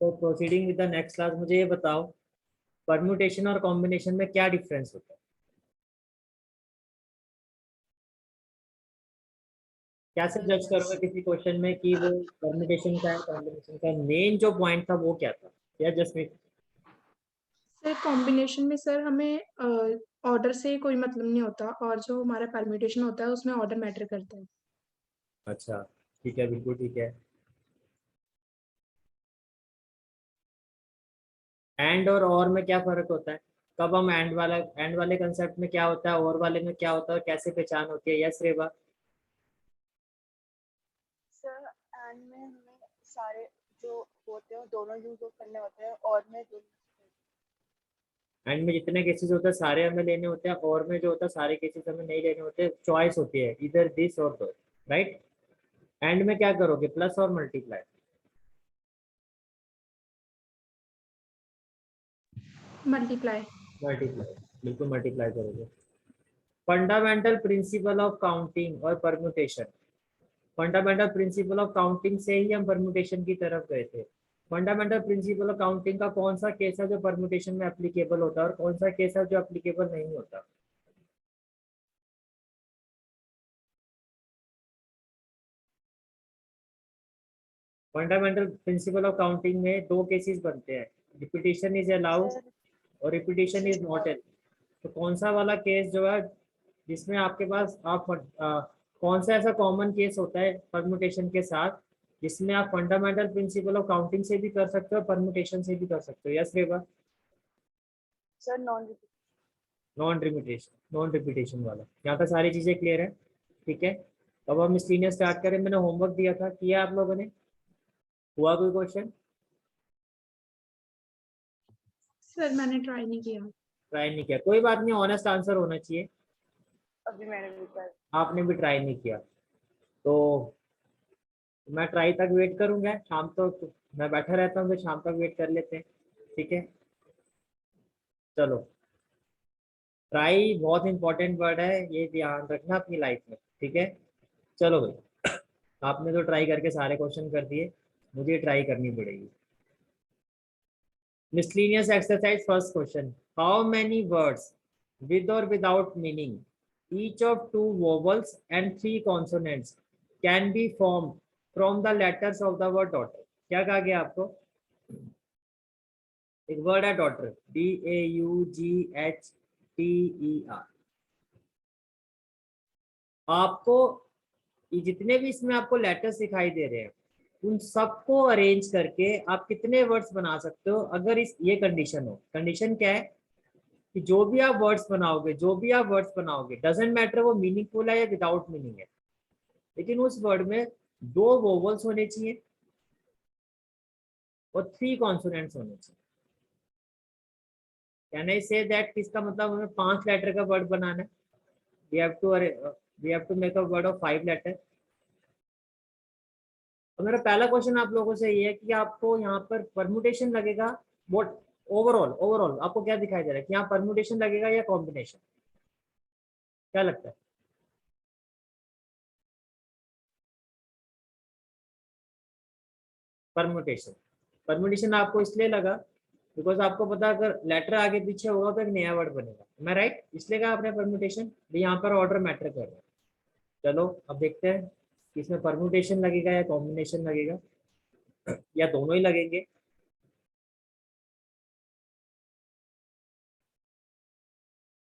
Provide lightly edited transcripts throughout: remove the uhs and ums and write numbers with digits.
तो proceeding with the next class, मुझे ये बताओ परम्यूटेशन और कॉम्बिनेशन में क्या डिफरेंस होता है? कैसे जज करोगे किसी क्वेश्चन में कि वो परम्यूटेशन का है कॉम्बिनेशन का? मेन जो पॉइंट था वो क्या था? या जस्ट सर कॉम्बिनेशन में सर हमें ऑर्डर से कोई मतलब नहीं होता, और जो हमारा परम्यूटेशन होता है उसमें ऑर्डर मैटर करता है। अच्छा, ठीक है, बिल्कुल ठीक है। एंड और में क्या फर्क होता है? कब हम एंड वाले कंसेप्ट में क्या होता है, और वाले में क्या होता है, और कैसे पहचान होती है? यस रेवा। सर एंड में हमें सारे जो होते हैं दोनों यूज करने होते हैं, और में जो एंड में जितने केसेस होते हैं सारे हमें लेने होते हैं, और में जो होता है सारे केसेस हमें नहीं लेने होते, चॉइस होती है इधर दिस और दो, राइट? एंड में क्या करोगे? प्लस और मल्टीप्लाई? मल्टीप्लाई। मल्टीप्लाई, बिल्कुल मल्टीप्लाई करोगे। फंडामेंटल प्रिंसिपल ऑफ काउंटिंग और permutation. Fundamental principle of counting से ही हम परम्यूटेशन की तरफ गए थे। फंडामेंटल प्रिंसिपल ऑफ काउंटिंग का कौन सा केस है जो परम्यूटेशन में एप्लीकेबल होता है, और कौन सा केस है जो एप्लीकेबल नहीं होता? फंडामेंटल प्रिंसिपल ऑफ काउंटिंग में दो केसेस बनते हैं, रिपीटिशन इज अलाउड सर और रिपीटिशन इज नॉट अलाउड। तो कौन सा वाला केस जो है जिसमें आपके पास कौन सा ऐसा कॉमन केस होता है परम्यूटेशन के साथ जिसमें आप फंडामेंटल प्रिंसिपल ऑफ काउंटिंग से भी कर सकते हो, परम्यूटेशन से भी कर सकते हो? Yes Reva. Sir non repeat. Non repetition वाला। यहाँ तक सारी चीजें क्लियर है? ठीक है, अब हम मिसलिनियस स्टार्ट करें। मैंने होमवर्क दिया था, किया आप लोगों ने? हुआ कोई क्वेश्चन? सर मैंने ट्राई नहीं किया। ट्राई नहीं किया, कोई बात नहीं, ऑनेस्ट आंसर होना चाहिए। अभी मैंने भी कर। आपने भी ट्राई नहीं किया तो मैं ट्राई तक वेट करूंगा, शाम तक मैं बैठा रहता हूँ, तो शाम तक वेट कर लेते हैं। ठीक है, चलो। ट्राई बहुत इंपॉर्टेंट वर्ड है, ये ध्यान रखना अपनी लाइफ में। ठीक है, चलो भाई, आपने तो ट्राई करके सारे क्वेश्चन कर दिए, मुझे ट्राई करनी पड़ेगी। Miscellaneous exercise, first question. How many words with or without meaning, each of two vowels and three consonants, can be formed from the letters of the word daughter? क्या कहा गया आपको? एक वर्ड है डॉटर, DAUGHTER। आपको ये जितने भी इसमें आपको लेटर्स दिखाई दे रहे हैं उन सबको अरेंज करके आप कितने वर्ड्स बना सकते हो? अगर इस ये कंडीशन हो, कंडीशन क्या है कि जो भी आप वर्ड्स बनाओगे, जो भी आप वर्ड्स बनाओगे, डजेंट मैटर वो मीनिंगफुल है या विदाउट मीनिंग है, लेकिन उस वर्ड में दो वोवल्स होने चाहिए और थ्री कॉन्सोनेंट्स होने चाहिए। Can I say that? इसका मतलब हमें 5 लेटर का वर्ड बनाना है। We have to make a word of 5 letter. तो मेरा पहला क्वेश्चन आप लोगों से ये है कि आपको यहाँ पर परमुटेशन लगेगा? व्हाट ओवरऑल ओवरऑल आपको क्या दिखाई दे रहा है कि यहाँ परमुटेशन लगेगा या कॉम्बिनेशन? क्या लगता है? परमुटेशन। परमुटेशन आपको इसलिए लगा बिकॉज आपको पता अगर लेटर आगे पीछे होगा तो एक नया वर्ड बनेगा। मैं राइट? इसलिए कहा आपने परमुटेशन। यहाँ पर ऑर्डर मैटर कर रहा है। चलो अब देखते हैं कि इसमें परमुटेशन लगेगा या कॉम्बिनेशन लगेगा, या दोनों ही लगेंगे।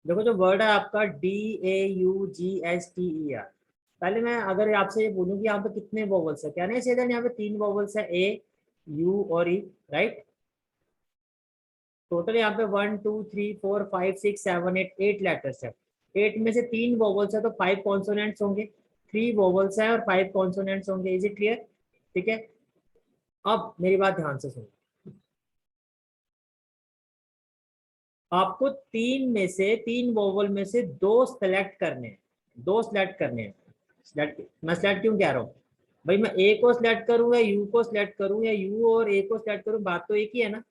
देखो जो वर्ड है आपका DAUGHTER, पहले मैं अगर आपसे ये बोलूँ कि यहाँ पे कितने वोवल्स है, क्या नहीं सीधा यहाँ पे 3 वोवल्स है, A, U और E, राइट? टोटल यहाँ पे 1 2 3 4 5 6 7 8 8 लेटर्स है। 8 में से 3 वोवल्स है तो 5 कॉन्सोनेंट्स होंगे। 3 वोवल्स है और 5 कॉन्सोनेंट्स होंगे। Is it clear? ठीक है, अब मेरी बात ध्यान से सुनो। आपको 3 वोवल में से 2 सेलेक्ट करने हैं। 2 सेलेक्ट करने हैं। मैं सेलेक्ट क्यों कह रहा हूँ भाई? मैं ए को सिलेक्ट करूँ या यू को सिलेक्ट करूँ, या यू और ए को सिलेक्ट करूँ, बात तो एक ही है ना?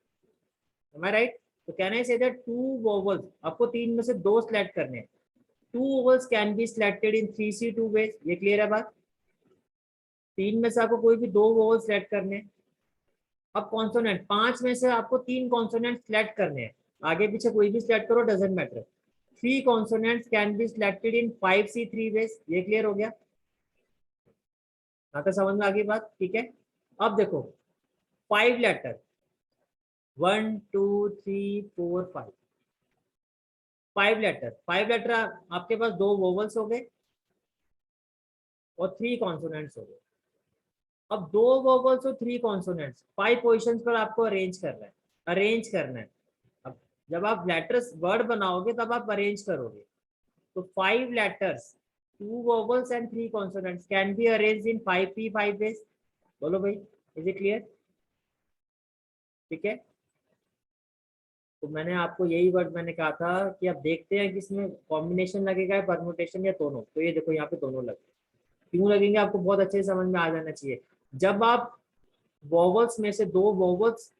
Am I right? तो कहना है से दैट 2 वोवल्स, आपको 3 में से 2 सिलेक्ट करने हैं। 2 vowels can be selected in 3C2 ways. ये क्लियर है बात? 3 में से आपको कोई भी 2 वोवल सिलेक्ट करने हैं। अब कॉन्सोनेंट 5 में से आपको 3 कॉन्सोनेंट सिलेक्ट करने हैं, आगे पीछे कोई भी सिलेक्ट करो, doesn't matter. 3 consonants can be selected in 5C3 ways. ये क्लियर हो गया? यहाँ तक समझ में आ गई बात? ठीक है। अब देखो 5 लेटर 1 2 3 4 5 5 लेटर आपके पास 2 वोवल्स हो गए और 3 कॉन्सोनेंट्स हो गए। अब 2 वोवल्स और 3 कॉन्सोनेंट्स 5 पोजिशन पर आपको अरेंज करना है। अब जब आप लेटर्स वर्ड बनाओगे तब आप अरेंज करोगे। तो 5 letters 2 vowels and 3 consonants can be arrange in 5P5 ways. बोलो भाई, इज इट क्लियर? ठीक है। तो मैंने आपको यही वर्ड मैंने कहा था कि अब देखते हैं कि इसमें कॉम्बिनेशन लगेगा, परम्यूटेशन, या दोनों। तो ये देखो यहाँ पे दोनों लगे। क्यों लगेंगे आपको बहुत अच्छे से समझ में आ जाना चाहिए। जब आप वोवल्स में से 2 वोवल्स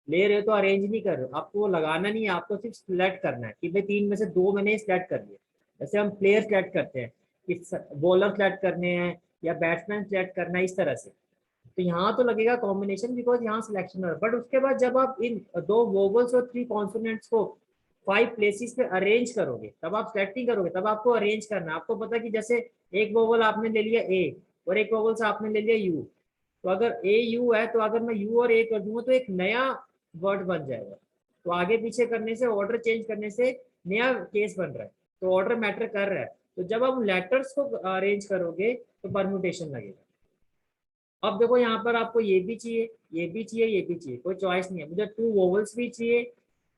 ले रहे हो तो अरेंज नहीं कर रहे हो, आपको लगाना नहीं है, आपको सिर्फ सिलेक्ट करना है कि भाई 3 में से 2 मैंने सिलेक्ट कर लिया। जैसे हम प्लेयर सिलेक्ट करते हैं कि बॉलर सिलेक्ट करने हैं या बैट्समैन सिलेक्ट करना है, इस तरह से। तो यहाँ तो लगेगा कॉम्बिनेशन बिकॉज यहाँ सिलेक्शन है। बट उसके बाद जब आप इन 2 वोवल्स और 3 कॉन्सोनेंट्स को 5 प्लेसेस पे अरेंज करोगे, तब आप सिलेक्ट नहीं करोगे, तब आपको अरेंज करना है। आपको पता है कि जैसे एक वोवल आपने ले लिया ए और एक वोवल से आपने ले लिया यू, तो अगर ए यू है तो अगर मैं यू और ए कर दूंगा तो एक नया वर्ड बन जाएगा। तो आगे पीछे करने से, ऑर्डर चेंज करने से नया केस बन रहा है, तो ऑर्डर मैटर कर रहा है। तो जब आप लेटर्स को अरेंज करोगे तो परम्यूटेशन लगेगा। अब देखो यहाँ पर आपको ये भी चाहिए, ये भी चाहिए, ये भी चाहिए, कोई चॉइस नहीं है। मुझे 2 वोवल्स भी चाहिए,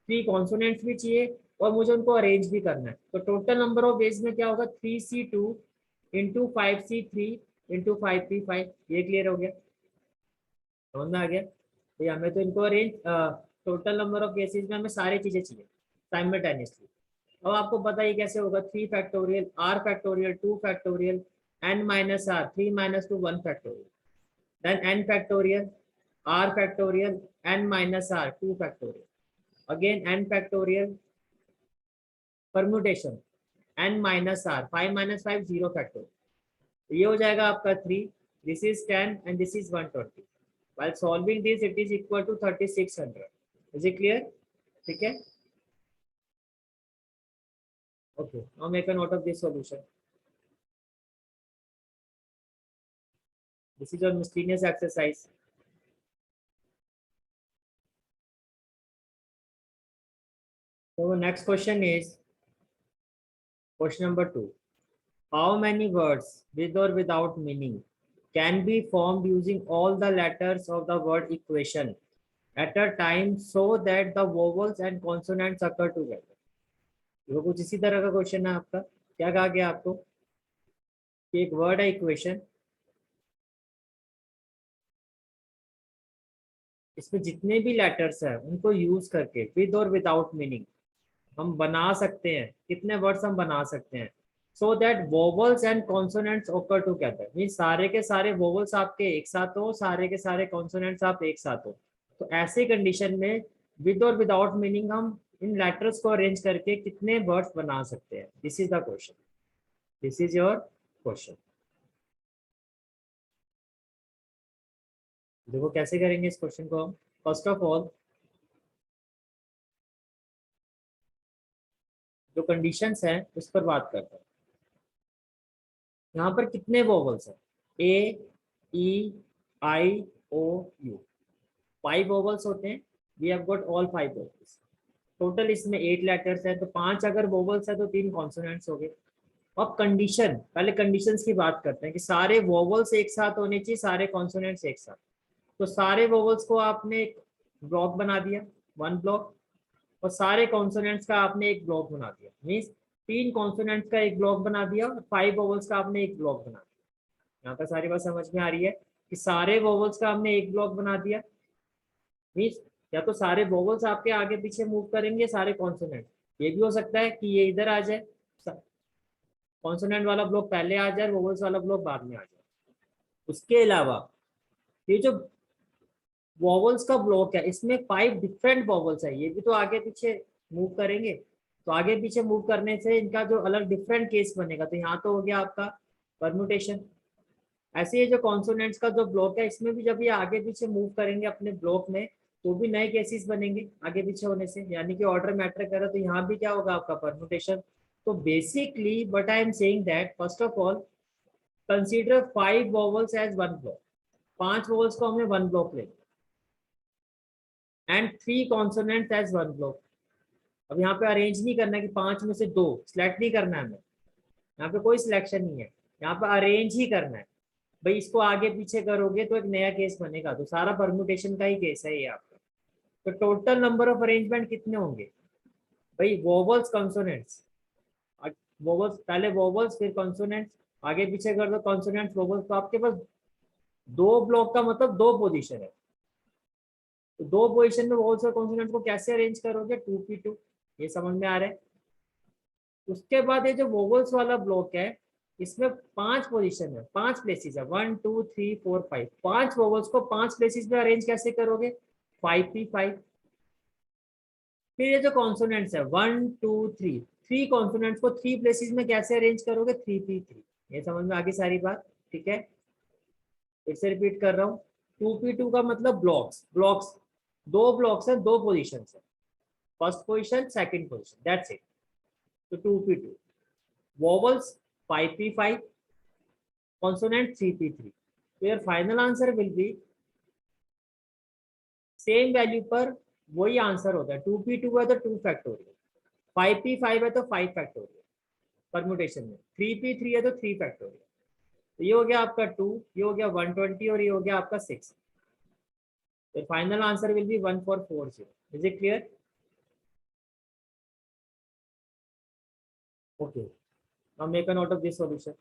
3 कॉन्सोनेंट्स भी चाहिए और मुझे उनको अरेंज भी करना है। तो टोटल नंबर ऑफ वेज में क्या होगा? 3C2 into 5C3 into 5P5। ये क्लियर हो गया? समझ में आ गया? तो हमें तो इनको arrange, total number of cases में हमें सारी चीजें चाहिए साइमल्टेनियसली। अब आपको पता ही कैसे होगा? 3 factorial, r factorial, 2 factorial, n minus r, 3 minus 2, 1 factorial, then n factorial, r factorial, n minus r, 2 factorial, again n factorial, permutation, n minus r, 5 minus 5, 0 factorial. तो ये हो जाएगा आपका 3, this is 10 and this is 120. While solving this it is equal to 3600. Is it clear? ठीक है? Okay, now make a note of this solution. This is your miscellaneous exercise. So the next question is question number 2. How many words with or without meaning can be formed using all the letters of the word equation at a time so that the vowels and consonants occur together? वो कुछ इसी तरह का question है आपका। क्या कहा गया आपको कि एक वर्ड है इक्वेशन, इसमें जितने भी लेटर्स हैं उनको यूज करके विद और विदाउट मीनिंग हम बना सकते हैं। कितने वर्ड्स हम बना सकते हैं? So that vowels and consonants ओकर टुगेदर, मीन सारे के सारे वोवल्स आपके एक साथ हो, सारे के सारे कॉन्सोनेंट्स आप एक साथ हो। तो ऐसी कंडीशन में विद और विदाउट मीनिंग हम इन लेटर्स को अरेंज करके कितने वर्ड्स बना सकते हैं? This is the question, this is your question. देखो कैसे करेंगे इस क्वेश्चन को हम। फर्स्ट ऑफ ऑल जो कंडीशंस हैं उस पर बात करते हैं। यहाँ पर कितने वोवल्स हैं? ए, ई, आई, ओ, यू। 5 वोवल्स होते हैं। We have got all 5 vowels. Total इसमें 8 लेटर्स हैं, तो 5 अगर वोवल्स है तो 3 कॉन्सोनेंट्स हो गए। अब कंडीशन, पहले कंडीशंस की बात करते हैं कि सारे वोवल्स एक साथ होने चाहिए, सारे कॉन्सोनेंट्स एक साथ। तो सारे वोवल्स को आपने एक ब्लॉक बना दिया, 1 ब्लॉक, और सारे कॉन्सोनेंट्स का आपने एक ब्लॉक बना दिया। मीन्स 3 कॉन्सोनेंट्स का एक ब्लॉक बना दिया और 5 वोवल्स का आपने एक ब्लॉक बना दिया। यहाँ पर सारी बात समझ में आ रही है कि सारे वोवल्स का हमने एक ब्लॉक बना दिया। मीन्स या तो सारे वोवल्स आपके आगे पीछे मूव करेंगे, सारे कॉन्सोनेंट। ये भी हो सकता है कि ये इधर आ जाए, कॉन्सोनेंट वाला ब्लॉक पहले आ जाए, वोवल्स वाला ब्लॉक बाद में आ जाए। उसके अलावा ये जो वोवल्स का ब्लॉक है इसमें 5 डिफरेंट वोवल्स है, ये भी तो आगे पीछे मूव करेंगे। तो आगे पीछे मूव करने से इनका जो अलग डिफरेंट केस बनेगा। तो यहाँ तो हो गया आपका परम्यूटेशन। ऐसे ये जो कॉन्सोनेंट्स का जो ब्लॉक है, इसमें भी जब ये आगे पीछे मूव करेंगे अपने ब्लॉक में, तो भी नए केसेस बनेंगे आगे पीछे होने से, यानी कि ऑर्डर मैटर कर रहा है, तो यहाँ भी क्या होगा आपका परम्यूटेशन। तो basically but I am saying that first of all consider 5 vowels as one block, 5 vowels को हमने वन ब्लॉक लेंगे, and 3 consonants as one block. अब यहाँ पे अरेंज नहीं करना है कि 5 में से 2 सिलेक्ट नहीं करना है हमें, यहाँ पे कोई सिलेक्शन नहीं है, यहाँ पे अरेंज ही करना है। भाई इसको आगे पीछे करोगे तो एक नया केस बनेगा, तो सारा परम्यूटेशन का ही केस है ये आपका। तो टोटल नंबर ऑफ अरेंजमेंट कितने होंगे भाई, वोवल्स कॉन्सोनेंट्स, वोवल्स पहले वोवल्स फिर कॉन्सोनेंट्स, आगे पीछे कर दो कॉन्सोनेंट्स वोवल्स, तो आपके पास 2 ब्लॉक का मतलब 2 पोजीशन है। तो 2 पोजीशन में वोवल्स और कॉन्सोनेंट्स को कैसे अरेंज करोगे, 2p2, ये समझ में आ रहा है। उसके बाद ये जो वोवल्स वाला ब्लॉक है, इसमें 5 पोजीशन है, 5 प्लेसेस है, 1 2 3 4 5, 5 वोवल्स को 5 प्लेसेस में अरेंज कैसे करोगे, 5p5। फिर ये जो कॉन्सोनेंट्स है 1 2 3, 3 कॉन्सोनेंट्स को 3 प्लेसेस में कैसे अरेंज करोगे, 3p3। ये समझ में आ गई सारी बात, ठीक है। फिर से रिपीट कर रहा हूँ, 2p2 का मतलब ब्लॉक्स, ब्लॉक्स 2 ब्लॉक्स है, 2 पोजिशन है, first position second position, that's it. तो 2p2 vowels 5p5, consonant 3p3। तो your final answer will be same value पर वही आंसर होता है, 2p2 है तो 2 फैक्टोरियल, 5p5 है तो 5 फैक्टोरियल परम्यूटेशन में, 3p3 है तो 3 फैक्टोरियल। तो ये हो गया आपका 2, ये हो गया 120 और ये हो गया आपका 6। तो final answer will be 1440। Is it clear? Okay, now make a note of this solution.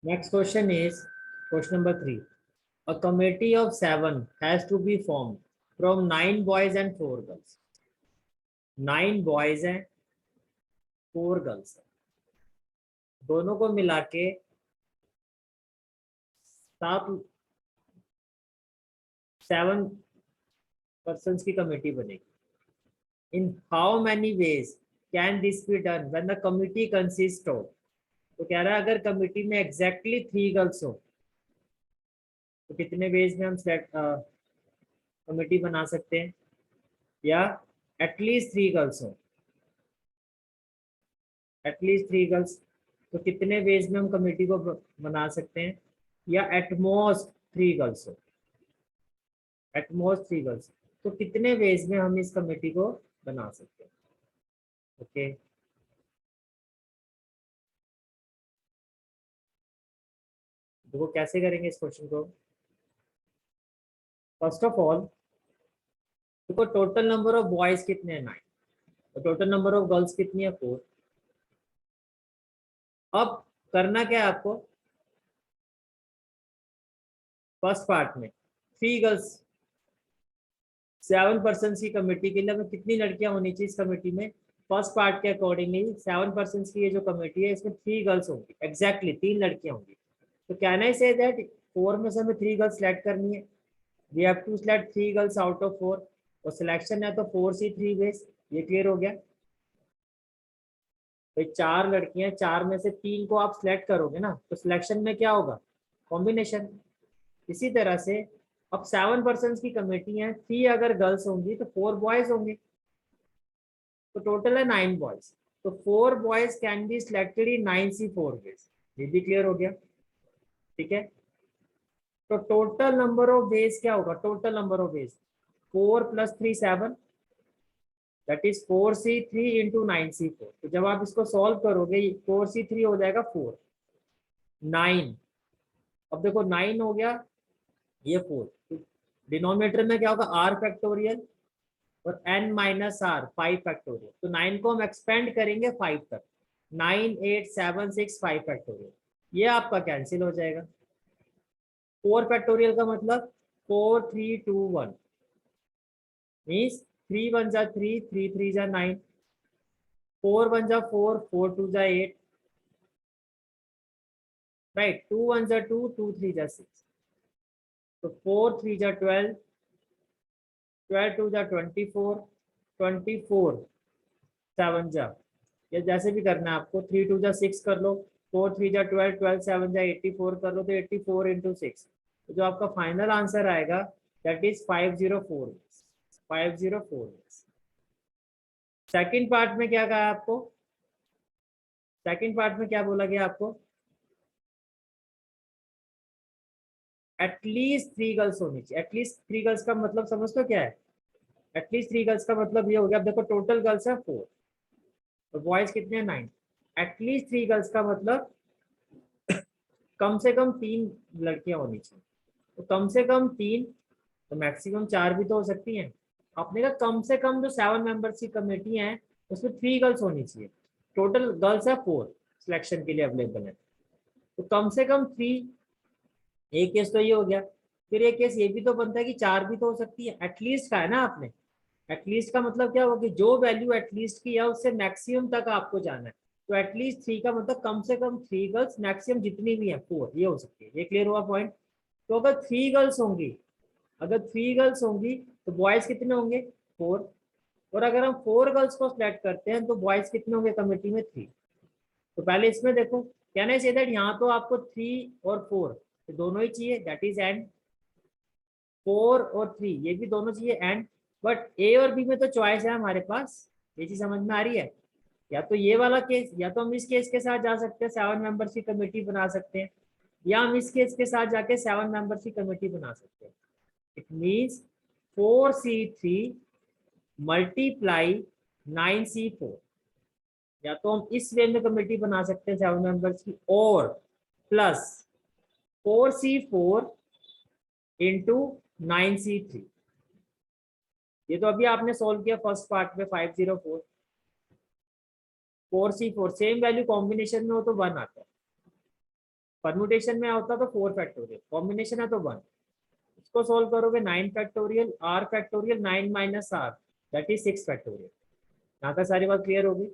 Next question is question number 3. A committee of 7 has to be formed from 9 boys and 4 girls. 9 boys हैं, 4 girls हैं, दोनों को मिला के 7 persons की committee बनेगी। In how many ways can this be done when the committee consist of, तो कह रहा है अगर कमिटी में एग्जैक्टली 3 गर्ल्स हो तो कितने वेज में हम कमिटी बना सकते हैं, या एटलीस्ट 3 गर्ल्स हो, एटलीस्ट 3 गर्ल्स, तो कितने वेज में हम कमेटी को बना सकते हैं, या एटमोस्ट 3 गर्ल्स हो, एटमोस्ट 3 गर्ल्स, तो कितने वेज में हम इस कमेटी को बना सकते हैं। ओके देखो कैसे करेंगे इस क्वेश्चन को। फर्स्ट ऑफ ऑल देखो टोटल नंबर ऑफ बॉयज कितने हैं 9, और टोटल नंबर ऑफ गर्ल्स कितनी है 4। अब करना क्या है आपको, फर्स्ट पार्ट में 3 गर्ल्स 7 पर्सन की कमेटी के लिए हमें कितनी लड़कियां होनी चाहिए इस कमेटी में, फर्स्ट पार्ट के अकॉर्डिंगली 7 पर्सन की ये जो कमेटी है इसमें 3 गर्ल्स होंगी, एग्जैक्टली 3 लड़कियां होंगी। तो कैन आई से दैट 4 में से हमें 3 गर्ल्स सेलेक्ट करनी है, we have to select 3 girls out of 4, और सिलेक्शन है तो 4C3 बेस। ये क्लियर हो गया भाई, 4 लड़कियां, 4 में से 3 को आप सिलेक्ट करोगे ना, तो सिलेक्शन में क्या होगा, कॉम्बिनेशन। इसी तरह से अब 7 पर्सन की कमेटी है, 3 अगर गर्ल्स होंगी तो 4 बॉयज होंगे, तो टोटल है 9 बॉयज, तो 4 boys can be selected in 9C4 ways. ये भी क्लियर हो गया, ठीक है। तो टोटल नंबर ऑफ वेज क्या होगा, total number of ways 4 + 3 7, that is 4C3 into 9C4। तो जब आप इसको सॉल्व करोगे 4C3 हो जाएगा 4, 9, अब देखो 9 हो गया, ये 4, डिनोमिनेटर में क्या होगा r फैक्टोरियल और n - r 5 फैक्टोरियल, तो 9 को हम एक्सपेंड करेंगे 5 तक, 9 8 7 6 5 फैक्टोरियल, ये आपका कैंसिल हो जाएगा। 4 फैक्टोरियल का मतलब 4 3 2 1 मीन्स 3 1 जा 3, 3 3 जा 9, 4 1 जा 4, 4 2 जा 8, राइट, 2 1 जा 2, 2 3 जा 6, तो 4 3 जा 12, 12 2 जा 24, 24 7 जा, या जैसे भी करना है आपको, 3 2 जा 6 कर लो, 4 3 जा 12, 12 7 जा 84 कर लो, तो 84 इंटू 6, तो जो आपका फाइनल आंसर आएगा दैट इज 504, 504। सेकंड पार्ट में क्या कहा आपको, सेकंड पार्ट में क्या बोला गया आपको, एटलीस्ट 3 गर्ल्स होनी चाहिए। एटलीस्ट 3 गर्ल्स का मतलब समझते हो क्या है, एटलीस्ट 3 गर्ल्स का मतलब ये हो गया, अब देखो टोटल गर्ल्स है 4 और बॉयज कितने हैं 9, एटलीस्ट 3 गर्ल्स का मतलब कम से कम 3 लड़कियां होनी चाहिए, तो कम से कम 3, तो मैक्सिमम 4 भी तो हो सकती हैं। आपने कहा कम से कम जो 7 मेंबर्स की कमेटी है उसमें 3 गर्ल्स होनी चाहिए, टोटल गर्ल्स है 4 सिलेक्शन के लिए अवेलेबल है, तो कम से कम 3। एक केस तो ये हो गया, फिर एक केस ये भी तो बनता है कि 4 भी तो हो सकती है, एटलीस्ट का है ना आपने, एटलीस्ट का मतलब क्या होगा कि जो वैल्यू एटलीस्ट की है उससे मैक्सिमम तक आपको जाना है, तो एटलीस्ट 3 का मतलब कम से कम 3 गर्ल्स, मैक्सिमम जितनी भी है 4 ये हो सकती है। ये क्लियर हुआ पॉइंट। तो अगर 3 गर्ल्स होंगी, अगर 3 गर्ल्स होंगी तो बॉयज कितने होंगे 4, और अगर हम 4 गर्ल्स को सिलेक्ट करते हैं तो बॉयज कितने होंगे कमेटी में 3। तो पहले इसमें देखो, कहना चाहिए दैट यहाँ तो आपको 3 और 4 तो दोनों ही चाहिए, दैट इज एंड 4 और 3 ये भी दोनों चाहिए एंड, बट ए और बी में तो चॉइस है हमारे पास, ये चीज समझ में आ रही है। या तो ये वाला केस, या तो हम इस केस के साथ जा सकते हैं 7 मेंबर्स की कमेटी बना सकते हैं, या हम इस केस के साथ जाके 7 मेंबर्स की कमेटी बना सकते हैं। It means 4C3 multiply 9C4, या तो हम इस वे में कमेटी बना सकते हैं 7 मेंबर्स की, और प्लस 4C4 इंटू 9C3। ये तो अभी आपने सोल्व किया फर्स्ट पार्ट में 504, 4C4 सेम वैल्यू कॉम्बिनेशन में हो तो 1 आता है, परम्यूटेशन में होता तो 4 फैक्टोरियल, कॉम्बिनेशन है तो 1। इसको सोल्व करोगे 9 factorial r factorial 9 minus r that is 6 factorial. यहाँ तक सारी बात क्लियर होगी।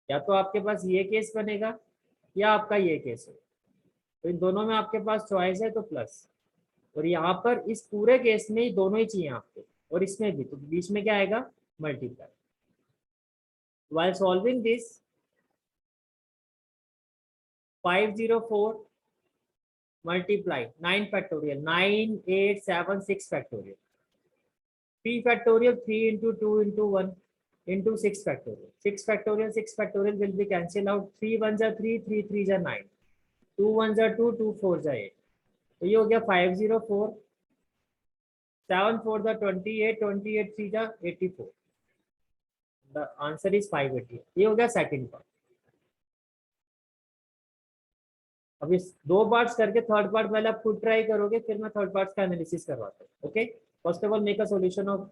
या तो आपके पास ये केस बनेगा या आपका ये केस हो, तो इन दोनों में आपके पास चॉइस है तो प्लस, और यहाँ पर इस पूरे केस में दोनों ही चाहिए आपको, और इसमें भी, तो बीच में क्या आएगा multiply. while solving this 504 multiply 9 factorial 9 8 7 6 factorial 3 factorial 3 into 2 into 1 into 6 factorial 6 factorial will be cancelled out, 3 1 जा 3 3 3 जा 9 2 1 जा 2 2 4 जा 8, तो ये हो गया 504, 7 4 जा 28 28 3 जा 84, द आंसर इज 588। ये हो गया सेकंड पार्ट। अब इस 2 पार्ट्स करके थर्ड पार्ट पहले आप खुद ट्राई करोगे, फिर मैं थर्ड पार्ट का एनालिसिस करवाता हूँ। Okay, first of all make a solution of